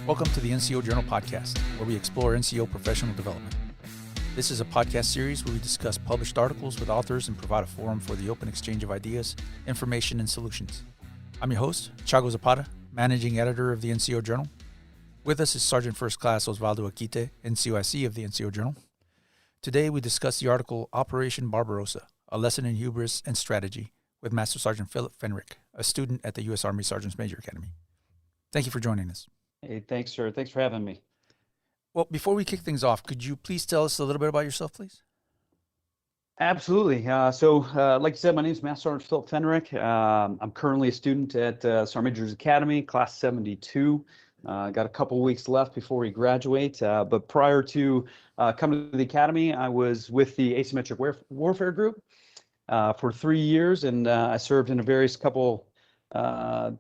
Welcome to the NCO Journal podcast, where we explore NCO professional development. This is a podcast series where we discuss published articles with authors and provide a forum for the open exchange of ideas, information, and solutions. I'm your host, Chago Zapata, managing editor of the NCO Journal. With us is Sergeant First Class Osvaldo Aquite, NCOIC of the NCO Journal. Today we discuss the article Operation Barbarossa, a lesson in hubris and strategy, with Master Sergeant Phillip Fenrick, a student at the U.S. Army Sergeants Major Academy. Thank you for joining us. Hey, thanks, sir. Thanks for having me. Well, before we kick things off, could you please tell us a little bit about yourself, please? Absolutely. Like you said, my name is Master Sergeant Phillip Fenrick. I'm currently a student at Sergeant Major's Academy, Class 72. Got a couple weeks left before we graduate. But prior to coming to the Academy, I was with the Asymmetric Warfare Group for 3 years, and I served in a various couple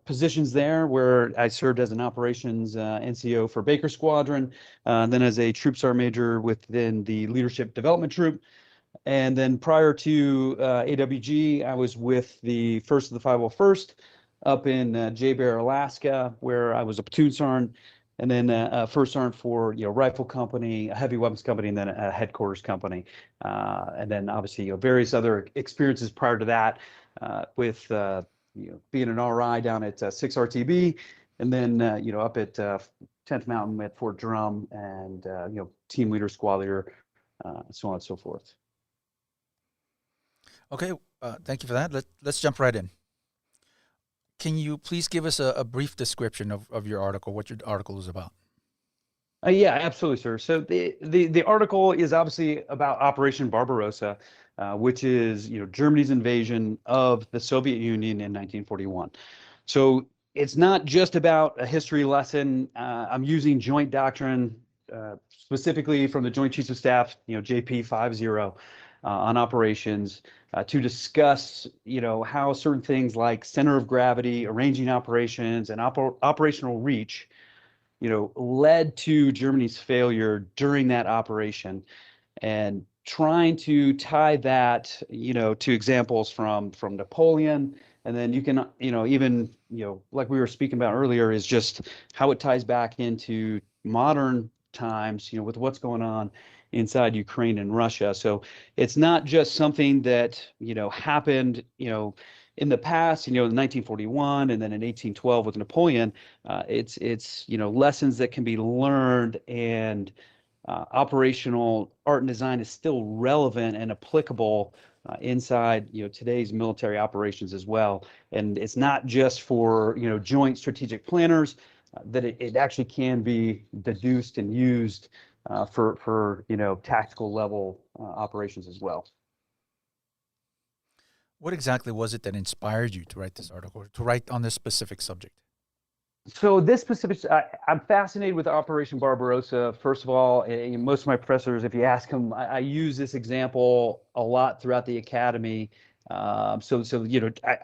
positions there, where I served as an operations NCO for Baker Squadron, then as a Troop Sergeant Major within the Leadership Development Troop. And then prior to AWG, I was with the 1st of the 501st up in J-Bear, Alaska, where I was a platoon sergeant, and then a first sergeant for rifle company, a heavy weapons company, and then a headquarters company. And then obviously various other experiences prior to that with being an RI down at 6RTB, and then up at 10th Mountain at Fort Drum, and team leader, squad leader, so on and so forth. Okay, thank you for that. Let's jump right in. Can you please give us a brief description of your article, what your article is about? Yeah, absolutely, sir. So the article is obviously about Operation Barbarossa, which is Germany's invasion of the Soviet Union in 1941. So it's not just about a history lesson. I'm using joint doctrine, specifically from the Joint Chiefs of Staff, JP 50, on operations, to discuss how certain things like center of gravity, arranging operations, and operational reach led to Germany's failure during that operation, and trying to tie that, to examples from Napoleon. And then you can, even, like we were speaking about earlier, is just how it ties back into modern times, with what's going on inside Ukraine and Russia. So it's not just something that, happened, in the past, in 1941, and then in 1812 with Napoleon. It's lessons that can be learned, and operational art and design is still relevant and applicable inside today's military operations as well. And it's not just for joint strategic planners, that it actually can be deduced and used for tactical level operations as well. What exactly was it that inspired you to write this article, to write on this specific subject? So this specific, I'm fascinated with Operation Barbarossa. First of all, most of my professors, if you ask them, I use this example a lot throughout the academy. I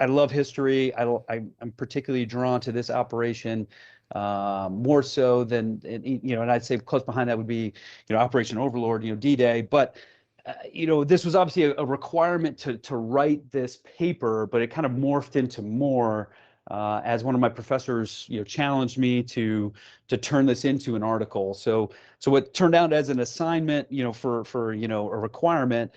love history. I'm particularly drawn to this operation, more so than, and I'd say close behind that would be, Operation Overlord, D-Day. But this was obviously a requirement to write this paper, but it kind of morphed into more as one of my professors, challenged me to turn this into an article. So what turned out as an assignment, for a requirement,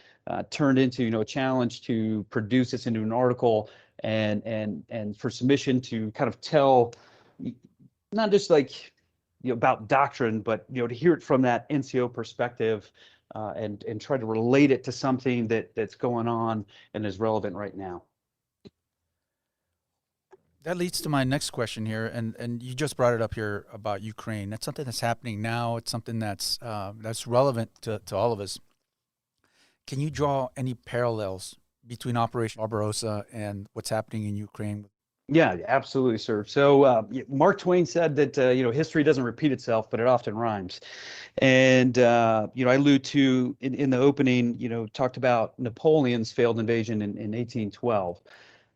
turned into a challenge to produce this into an article, and for submission to kind of tell, not just like about doctrine, but to hear it from that NCO perspective, and try to relate it to something that's going on and is relevant right now. That leads to my next question here, and you just brought it up here about Ukraine. That's something that's happening now. It's something that's relevant to all of us. Can you draw any parallels between Operation Barbarossa and what's happening in Ukraine? Yeah, absolutely, sir. So Mark Twain said that history doesn't repeat itself, but it often rhymes. And I allude to in the opening, talked about Napoleon's failed invasion in 1812.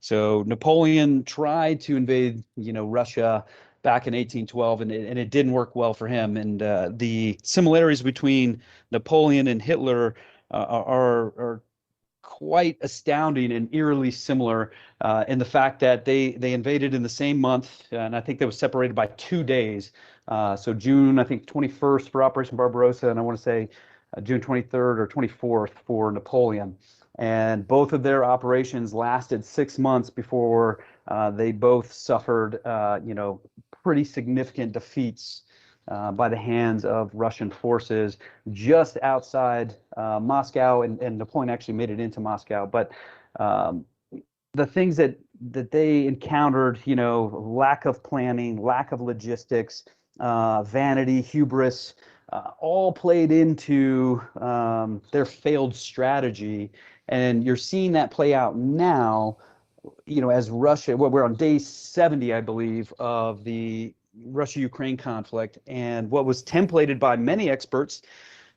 So Napoleon tried to invade, Russia back in 1812, and it didn't work well for him. And the similarities between Napoleon and Hitler are quite astounding and eerily similar in the fact that they invaded in the same month, and I think they was separated by 2 days. So June, I think 21st for Operation Barbarossa, and I want to say June 23rd or 24th for Napoleon. And both of their operations lasted 6 months before they both suffered, pretty significant defeats by the hands of Russian forces just outside Moscow, and Napoleon actually made it into Moscow. But the things that they encountered, lack of planning, lack of logistics, vanity, hubris, all played into their failed strategy. And you're seeing that play out now, as Russia, well, we're on day 70, I believe, of the Russia-Ukraine conflict, and what was templated by many experts,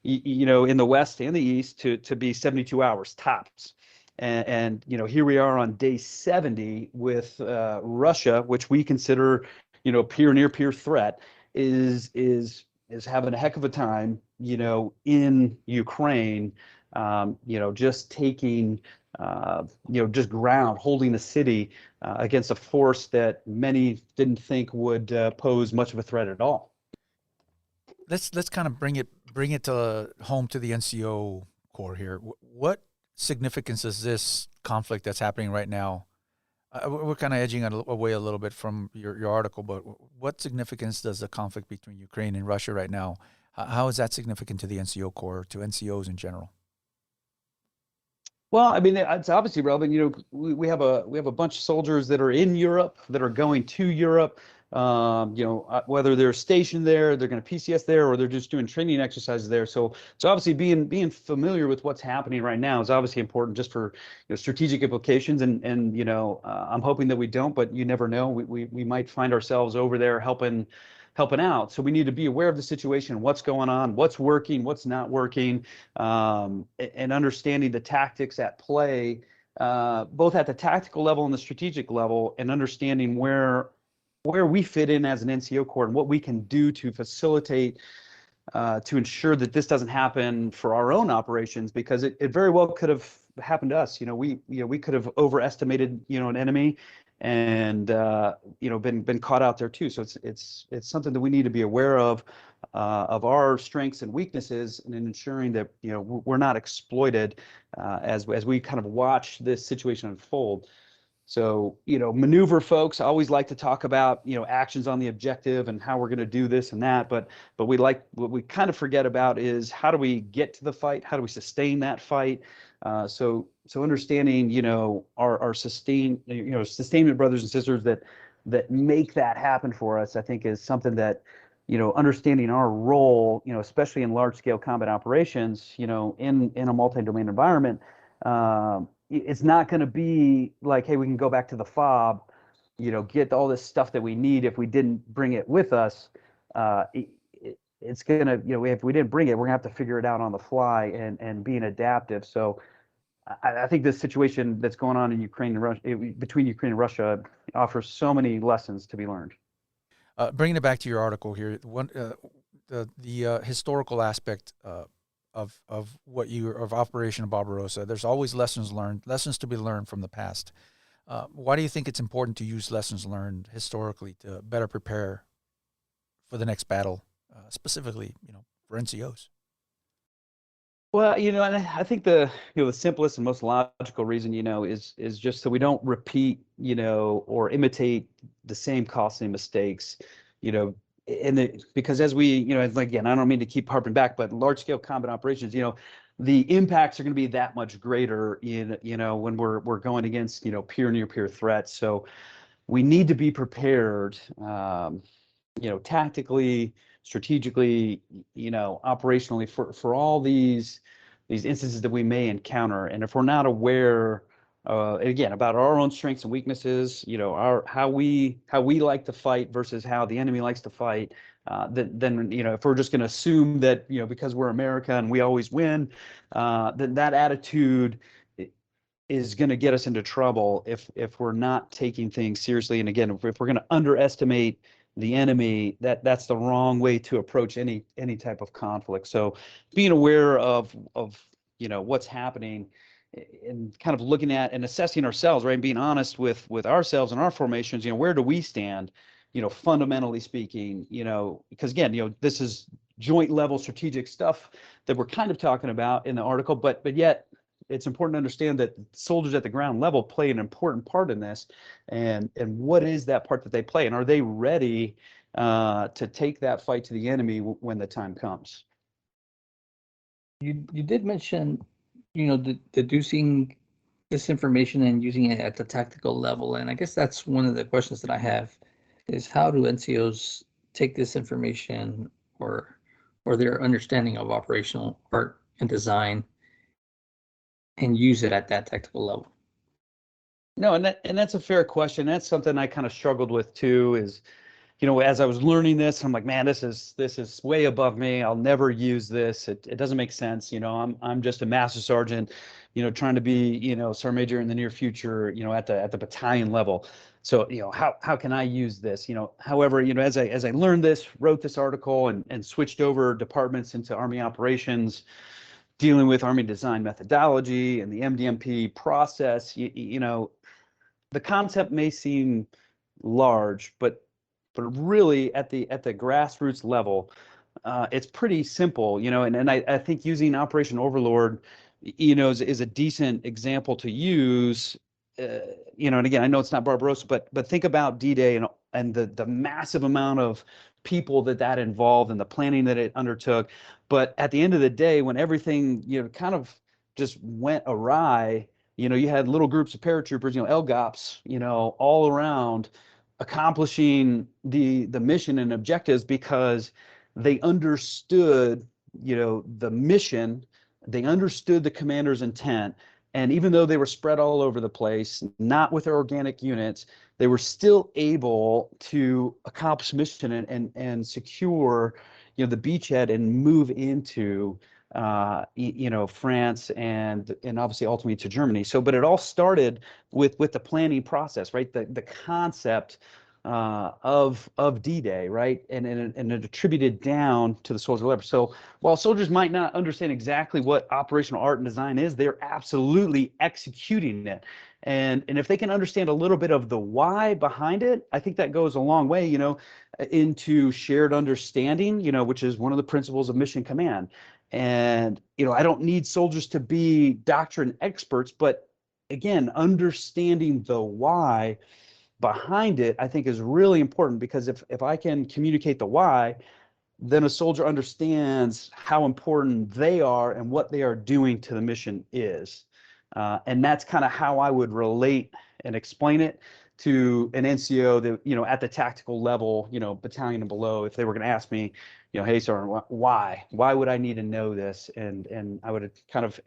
in the West and the East, to be 72 hours tops. And here we are on day 70 with Russia, which we consider, peer near peer threat, is having a heck of a time, in Ukraine, just taking, just ground, holding the city against a force that many didn't think would pose much of a threat at all. Let's kind of bring it to home to the NCO Corps here. What significance does this conflict that's happening right now? We're kind of edging away a little bit from your article, but what significance does the conflict between Ukraine and Russia right now? How is that significant to the NCO Corps, to NCOs in general? Well, I mean, it's obviously relevant. We have a bunch of soldiers that are in Europe, that are going to Europe. Whether they're stationed there, they're going to PCS there, or they're just doing training exercises there. So obviously being familiar with what's happening right now is obviously important, just for strategic implications. And I'm hoping that we don't, but you never know. We might find ourselves over there helping out. So we need to be aware of the situation, what's going on, what's working, what's not working, and understanding the tactics at play, both at the tactical level and the strategic level, and understanding where we fit in as an NCO Corps and what we can do to facilitate, to ensure that this doesn't happen for our own operations, because it very well could have happened to us. We could have overestimated, an enemy, and been caught out there too. So it's something that we need to be aware of our strengths and weaknesses, and in ensuring that we're not exploited as we kind of watch this situation unfold. So, maneuver folks always like to talk about, actions on the objective and how we're going to do this and that. But what we kind of forget about is, how do we get to the fight? How do we sustain that fight? So understanding, our sustainment brothers and sisters that make that happen for us, I think is something that, understanding our role, especially in large scale combat operations, in a multi-domain environment, it's not going to be like, hey, we can go back to the FOB, get all this stuff that we need. If we didn't bring it with us, it's going to, if we didn't bring it, we're going to have to figure it out on the fly, and being adaptive. So I think this situation that's going on in Ukraine and Russia, between Ukraine and Russia, offers so many lessons to be learned. Bringing it back to your article here, the historical aspect of Operation Barbarossa. There's always lessons to be learned from the past. Why do you think it's important to use lessons learned historically to better prepare for the next battle, specifically, for NCOs? Well, and I think the simplest and most logical reason, is just so we don't repeat, or imitate the same costly mistakes, because as we, again, I don't mean to keep harping back, but large scale combat operations, the impacts are going to be that much greater when we're going against, peer near peer threats. So we need to be prepared, tactically, strategically, operationally, for all these instances that we may encounter. And if we're not aware, again, about our own strengths and weaknesses, how we like to fight versus how the enemy likes to fight, then if we're just going to assume that, because we're America and we always win, then that attitude is going to get us into trouble if we're not taking things seriously. And again, if we're going to underestimate the enemy, that's the wrong way to approach any type of conflict. So being aware of what's happening and kind of looking at and assessing ourselves, right, and being honest with ourselves and our formations. Where do we stand, fundamentally speaking, because again, this is joint level strategic stuff that we're kind of talking about in the article, but yet it's important to understand that soldiers at the ground level play an important part in this, and what is that part that they play, and are they ready to take that fight to the enemy when the time comes? You did mention, deducing this information and using it at the tactical level, and I guess that's one of the questions that I have is how do NCOs take this information or their understanding of operational art and design and use it at that tactical level? No, and that's a fair question. That's something I kind of struggled with too, is as I was learning this, I'm like, man, this is way above me. I'll never use this. It doesn't make sense. I'm just a master sergeant, trying to be, sergeant major in the near future, at the battalion level. So, how can I use this? However, as I learned this, wrote this article and switched over departments into Army operations, dealing with Army design methodology and the MDMP process, the concept may seem large, but really at the grassroots level, it's pretty simple, and I think using Operation Overlord, is a decent example to use, and again, I know it's not Barbarossa, but think about D-Day and the massive amount of people that involved and the planning that it undertook. But at the end of the day, when everything, kind of just went awry, you had little groups of paratroopers, LGOPs, all around accomplishing the mission and objectives because they understood, the mission, they understood the commander's intent. And even though they were spread all over the place, not with their organic units, they were still able to accomplish mission and secure, the beachhead and move into, France and obviously ultimately to Germany. So, but it all started with the planning process, right? The concept of D-Day, right? And it attributed down to the soldier level. So while soldiers might not understand exactly what operational art and design is, they're absolutely executing it. And if they can understand a little bit of the why behind it, I think that goes a long way, into shared understanding, which is one of the principles of mission command. And, I don't need soldiers to be doctrine experts, but again, understanding the why behind it, I think is really important, because if I can communicate the why, then a soldier understands how important they are and what they are doing to the mission is. And that's kind of how I would relate and explain it to an NCO that, at the tactical level, battalion and below, if they were going to ask me, hey, Sergeant, why would I need to know this? And I would kind of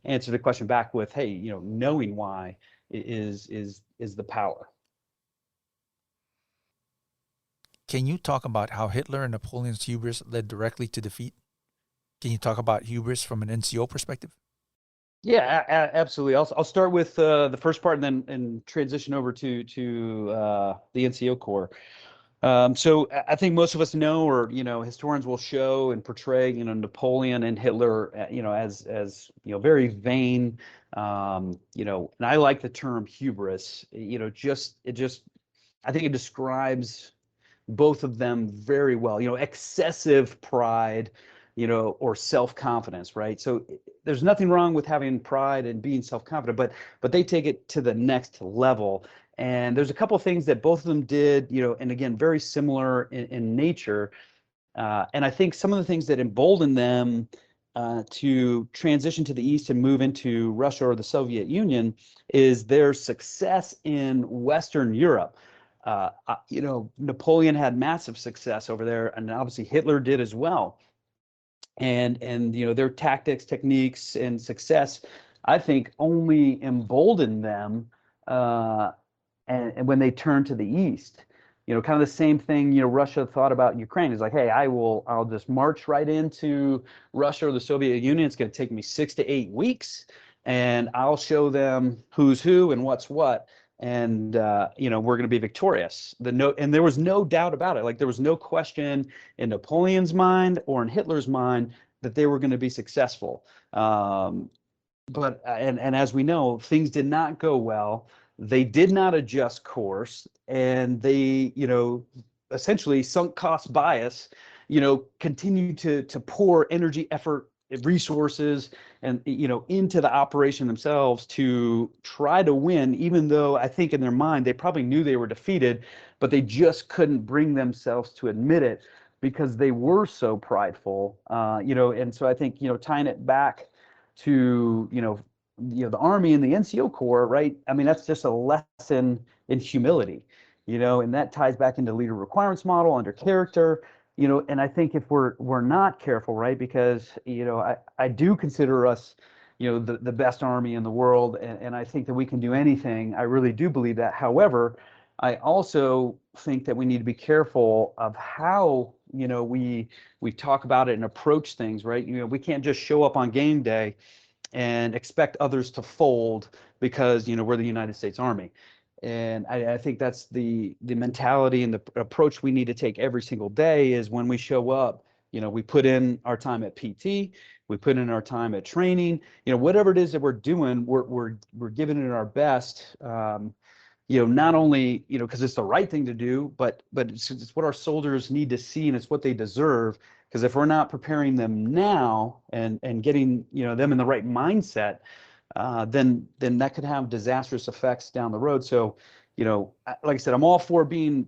answer the question back with, hey, knowing why is the power. Can you talk about how Hitler and Napoleon's hubris led directly to defeat? Can you talk about hubris from an NCO perspective? Yeah, absolutely. I'll start with the first part and then transition over to the NCO Corps. So I think most of us know, or historians will show and portray, Napoleon and Hitler, as very vain, and I like the term hubris. I think it describes both of them very well. Excessive pride, or self-confidence, right? So there's nothing wrong with having pride and being self-confident, but they take it to the next level. And there's a couple of things that both of them did, and again, very similar in nature. And I think some of the things that emboldened them to transition to the East and move into Russia or the Soviet Union is their success in Western Europe. Napoleon had massive success over there, and obviously Hitler did as well. And their tactics, techniques, and success, I think, only emboldened them. And when they turned to the East, kind of the same thing, Russia thought about Ukraine. It's like, hey, I'll just march right into Russia or the Soviet Union. It's going to take me 6 to 8 weeks, and I'll show them who's who and what's what. And we're going to be victorious. And there was no doubt about it. Like, there was no question in Napoleon's mind or in Hitler's mind that they were going to be successful. but and as we know, things did not go well. They did not adjust course, and they, essentially sunk cost bias, continue to pour energy, effort, resources, and into the operation themselves to try to win, even though I think in their mind they probably knew they were defeated, but they just couldn't bring themselves to admit it because they were so prideful. And so I think, tying it back to the Army and the NCO Corps, right? I mean, that's just a lesson in humility, and that ties back into leader requirements model under character, and I think if we're not careful, right? Because I do consider us the best Army in the world, and I think that we can do anything. I really do believe that. However, I also think that we need to be careful of how we talk about it and approach things, right? We can't just show up on game day and expect others to fold because we're the United States Army. And I think that's the mentality and the approach we need to take every single day. Is when we show up, we put in our time at PT, we put in our time at training, whatever it is that we're doing, we're giving it our best. Not only because it's the right thing to do, but it's what our soldiers need to see, and it's what they deserve. Because if we're not preparing them now and getting them in the right mindset, then that could have disastrous effects down the road. So, like I said, I'm all for being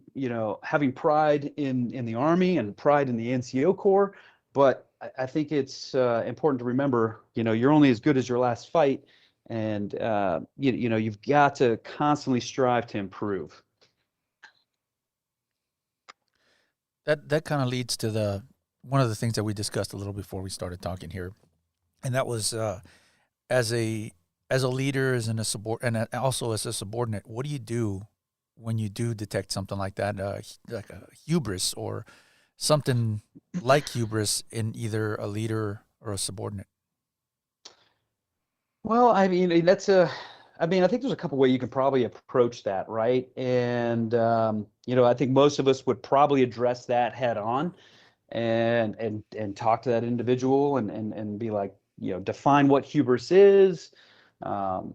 having pride in the Army and pride in the NCO Corps, but I think it's important to remember, you're only as good as your last fight, and you've got to constantly strive to improve. That kind of leads to one of the things that we discussed a little before we started talking here, and that was as a leader, and also as a subordinate, what do you do when you do detect something like that, like a hubris or something like hubris in either a leader or a subordinate? Well, I mean, I think there's a couple ways you can probably approach that, right? And I think most of us would probably address that head on, and talk to that individual, and be like, define what hubris is, talk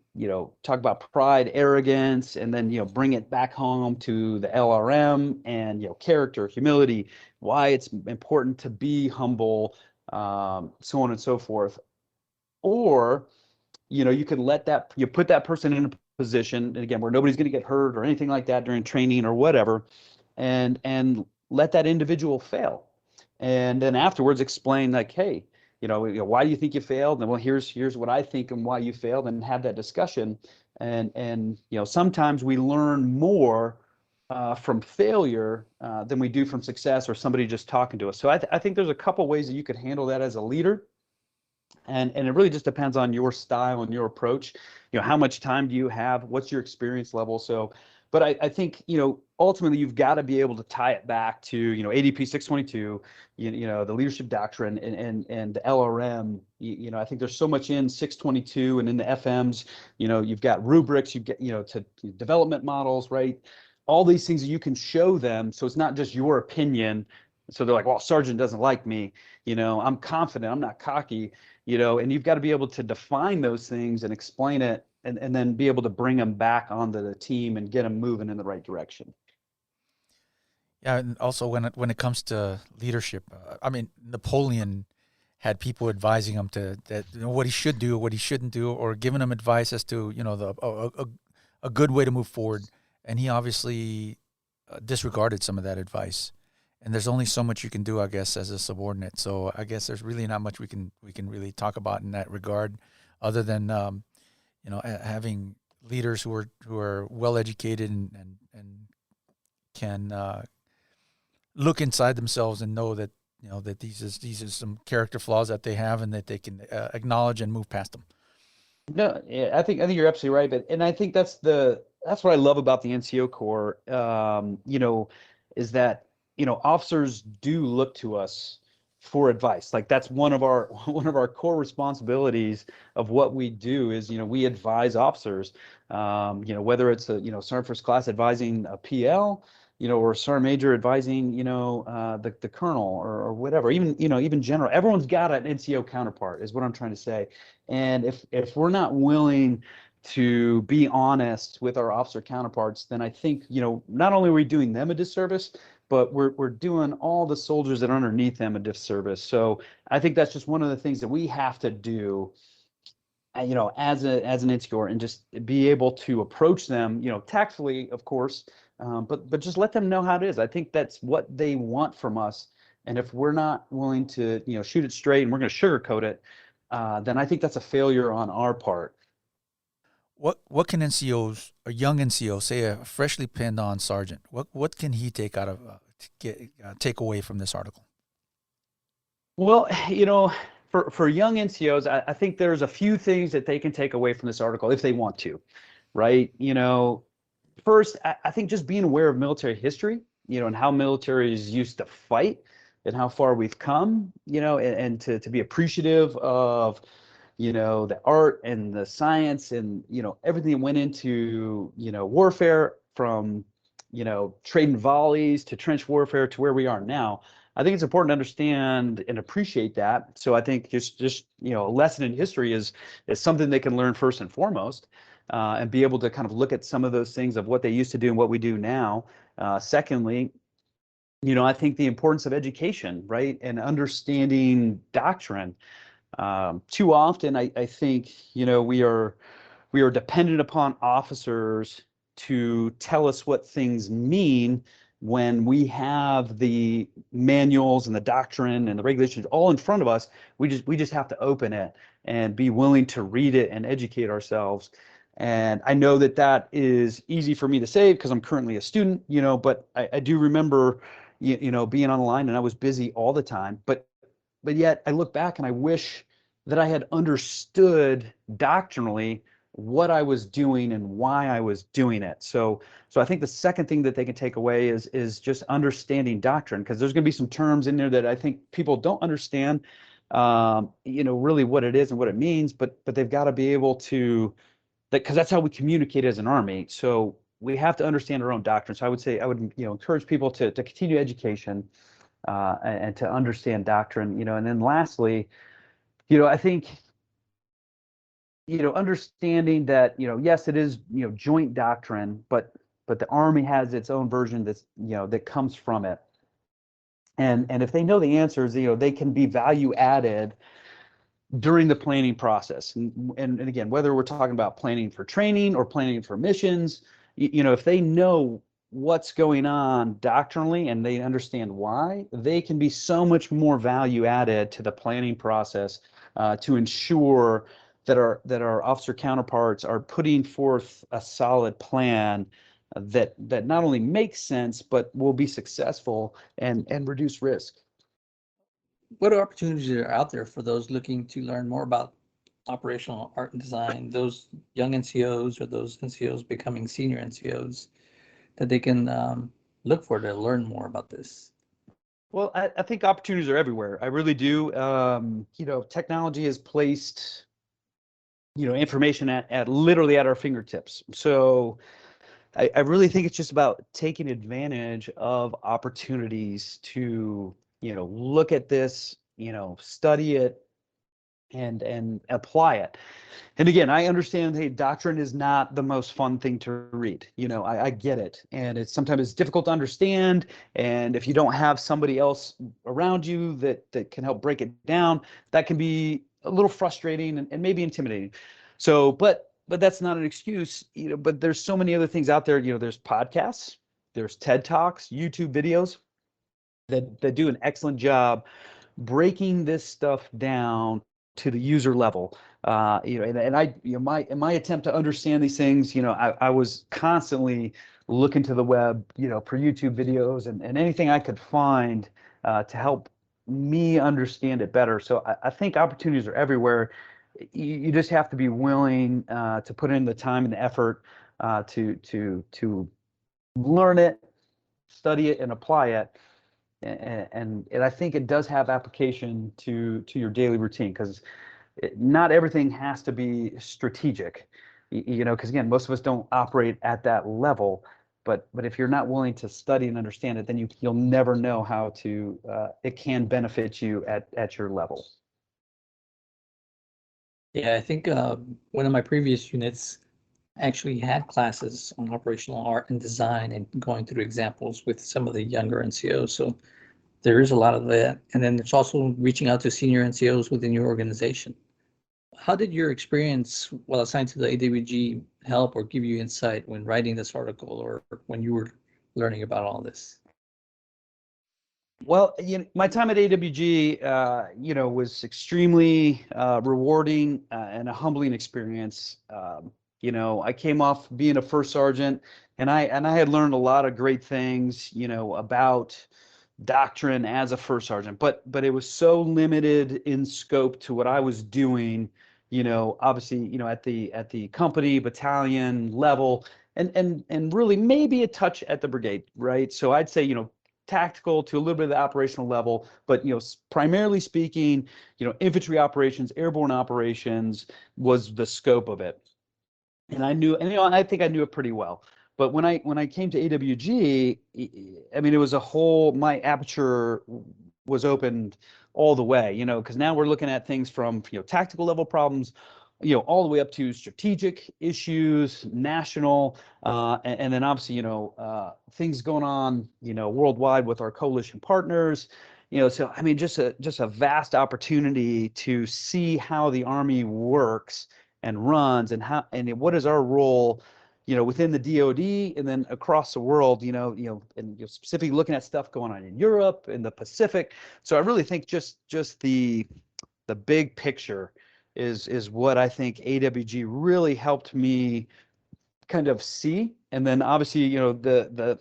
about pride, arrogance, and then bring it back home to the LRM and character, humility, why it's important to be humble, so on and so forth. Or you could put that person in a position, and again, where nobody's going to get hurt or anything like that during training or whatever, and let that individual fail, and then afterwards explain, like, hey, why do you think you failed? And well, here's what I think and why you failed, and have that discussion. And sometimes we learn more from failure than we do from success or somebody just talking to us. So I think there's a couple ways that you could handle that as a leader. And it really just depends on your style and your approach. How much time do you have? What's your experience level? So, but I think, ultimately you've got to be able to tie it back to, ADP 622, the leadership doctrine, and the LRM. I think there's so much in 622 and in the FMs. You've got rubrics, you've got, to development models, right? All these things that you can show them. So it's not just your opinion. So they're like, well, Sergeant doesn't like me. I'm confident, I'm not cocky. And you've got to be able to define those things and explain it, and then be able to bring them back onto the team and get them moving in the right direction. Yeah, and also when it comes to leadership, I mean, Napoleon had people advising him that what he should do, what he shouldn't do, or giving him advice as to a good way to move forward, and he obviously disregarded some of that advice. And there's only so much you can do, I guess, as a subordinate. So I guess there's really not much we can really talk about in that regard, other than having leaders who are well educated and can look inside themselves and know that that these are some character flaws that they have, and that they can acknowledge and move past them. No, yeah, I think you're absolutely right, and I think that's what I love about the NCO Corps. Is that officers do look to us for advice. Like, that's one of our core responsibilities of what we do is we advise officers. Whether it's a sergeant first class advising a PL, or a sergeant major advising, the colonel or whatever, even general. Everyone's got an NCO counterpart, is what I'm trying to say. And if we're not willing to be honest with our officer counterparts, then I think, not only are we doing them a disservice, but we're doing all the soldiers that are underneath them a disservice. So I think that's just one of the things that we have to do, as an NCOR, and just be able to approach them, tactfully, of course, but just let them know how it is. I think that's what they want from us. And if we're not willing to, shoot it straight and we're going to sugarcoat it, then I think that's a failure on our part. What can NCOs, a young NCO, say a freshly pinned on sergeant, what can he take out of take away from this article? Well, for young NCOs, I think there's a few things that they can take away from this article if they want to, right? First, I think just being aware of military history, and how militaries used to fight and how far we've come, and to be appreciative of, the art and the science and, everything that went into, warfare, from, trading volleys to trench warfare to where we are now. I think it's important to understand and appreciate that. So I think just a lesson in history is something they can learn first and foremost, and be able to kind of look at some of those things of what they used to do and what we do now. Secondly, I think the importance of education, right, and understanding doctrine. Too often, I think, we are dependent upon officers to tell us what things mean when we have the manuals and the doctrine and the regulations all in front of us. We just have to open it and be willing to read it and educate ourselves. And I know that is easy for me to say because I'm currently a student, but I do remember, being on the line, and I was busy all the time. But yet I look back and I wish that I had understood doctrinally what I was doing and why I was doing it. So I think the second thing that they can take away is just understanding doctrine, because there's going to be some terms in there that I think people don't understand, really what it is and what it means, but they've got to be able to, because that's how we communicate as an Army. So we have to understand our own doctrine. So I would encourage people to continue education, and to understand doctrine, and then lastly, I think, understanding that, yes, it is, joint doctrine, but the Army has its own version that's, that comes from it. And if they know the answers, they can be value added during the planning process. And again, whether we're talking about planning for training or planning for missions, if they know what's going on doctrinally and they understand why, they can be so much more value added to the planning process, to ensure that our officer counterparts are putting forth a solid plan that not only makes sense but will be successful and reduce risk. What opportunities are out there for those looking to learn more about operational art and design, those young NCOs or those NCOs becoming senior NCOs, that they can look for to learn more about this? Well, I think opportunities are everywhere. I really do. Technology has placed, information at literally at our fingertips. So I really think it's just about taking advantage of opportunities to, look at this, study it, and apply it. And again, I understand, hey, doctrine is not the most fun thing to read. I get it. And sometimes it's difficult to understand. And if you don't have somebody else around you that can help break it down, that can be a little frustrating and maybe intimidating. So, but that's not an excuse, but there's so many other things out there. There's podcasts, there's TED Talks, YouTube videos that do an excellent job breaking this stuff down to the user level. And I, in my attempt to understand these things, I was constantly looking to the web, for YouTube videos and anything I could find to help me understand it better. So I think opportunities are everywhere. You just have to be willing to put in the time and the effort to learn it, study it, and apply it. And I think it does have application to your daily routine, because not everything has to be strategic, because again, most of us don't operate at that level. but if you're not willing to study and understand it, then you'll never know how to it can benefit you at your level. Yeah, I think one of my previous units actually had classes on operational art and design and going through examples with some of the younger NCOs. So there is a lot of that. And then it's also reaching out to senior NCOs within your organization. How did your experience while assigned to the AWG help or give you insight when writing this article or when you were learning about all this? Well, my time at AWG, was extremely rewarding and a humbling experience. I came off being a first sergeant, and I had learned a lot of great things, about doctrine as a first sergeant, but it was so limited in scope to what I was doing. Obviously, at the company, battalion level, and really maybe a touch at the brigade, right? So I'd say, tactical to a little bit of the operational level, but primarily speaking, infantry operations, airborne operations was the scope of it. And I knew, and I think I knew it pretty well. But when I came to AWG, I mean, it was my aperture was opened all the way, because now we're looking at things from tactical level problems, all the way up to strategic issues, national, and then obviously things going on worldwide with our coalition partners. So I mean, just a vast opportunity to see how the Army works and runs, and what is our role within the DoD and then across the world, and specifically looking at stuff going on in Europe, in the Pacific. So I really think just the big picture is what I think AWG really helped me kind of see. And then obviously, the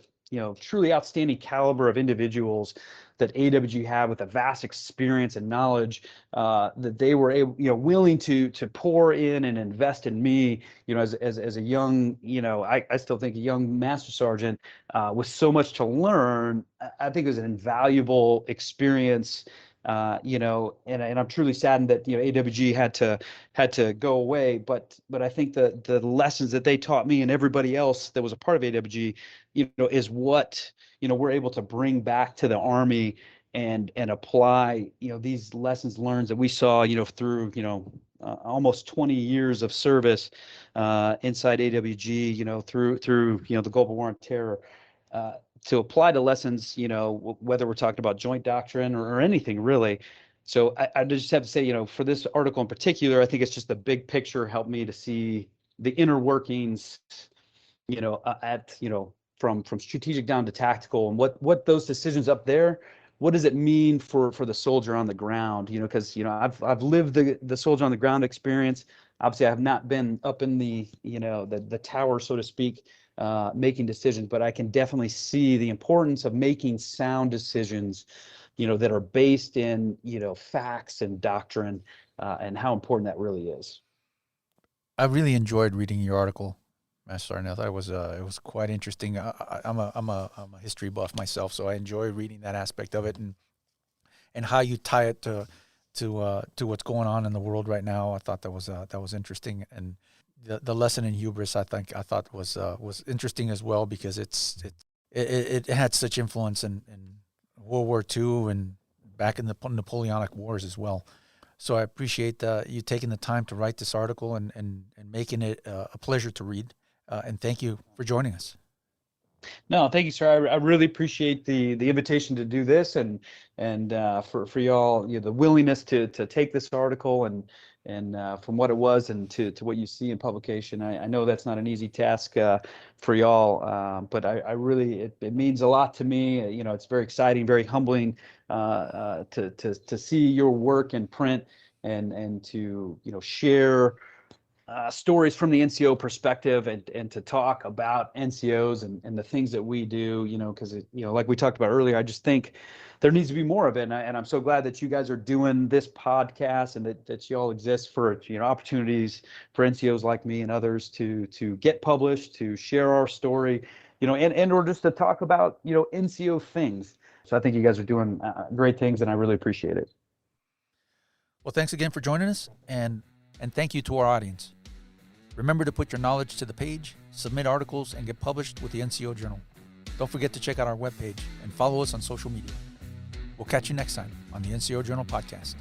truly outstanding caliber of individuals that AWG had with a vast experience and knowledge, that they were able, willing to pour in and invest in me, as a young, I still think a young master sergeant, with so much to learn. I think it was an invaluable experience. And I'm truly saddened that AWG had to go away, but I think the lessons that they taught me and everybody else that was a part of AWG, is what we're able to bring back to the Army and apply these lessons learned that we saw through almost 20 years of service inside AWG, through the global war on terror. To apply the lessons, whether we're talking about joint doctrine or anything really. So I just have to say, for this article in particular, I think it's just the big picture helped me to see the inner workings, from strategic down to tactical, and what those decisions up there, what does it mean for the soldier on the ground? Because I've lived the soldier on the ground experience. Obviously, I have not been up in the the tower, so to speak, making decisions, but I can definitely see the importance of making sound decisions, that are based in, facts and doctrine, and how important that really is. I really enjoyed reading your article, Master Sergeant. I thought it was quite interesting. I'm a history buff myself, so I enjoy reading that aspect of it and how you tie it to what's going on in the world right now. I thought that was interesting, and the lesson in hubris I thought was interesting as well, because it had such influence in World War II and back in the Napoleonic Wars as well. So I appreciate you taking the time to write this article and making it a pleasure to read. And thank you for joining us. No, thank you, sir. I really appreciate the invitation to do this, and for y'all, the willingness to take this article and from what it was and to what you see in publication. I know that's not an easy task for y'all, but I really, it means a lot to me. It's very exciting, very humbling to see your work in print and to share stories from the NCO perspective, and to talk about NCOs and the things that we do, because like we talked about earlier, I just think there needs to be more of it, and I'm so glad that you guys are doing this podcast, and that you all exist for opportunities for NCOs like me and others to get published, to share our story, and or just to talk about NCO things. So I think you guys are doing great things, and I really appreciate it. Well, thanks again for joining us, and thank you to our audience. Remember to put your knowledge to the page, submit articles, and get published with the NCO Journal. Don't forget to check out our webpage and follow us on social media. We'll catch you next time on the NCO Journal podcast.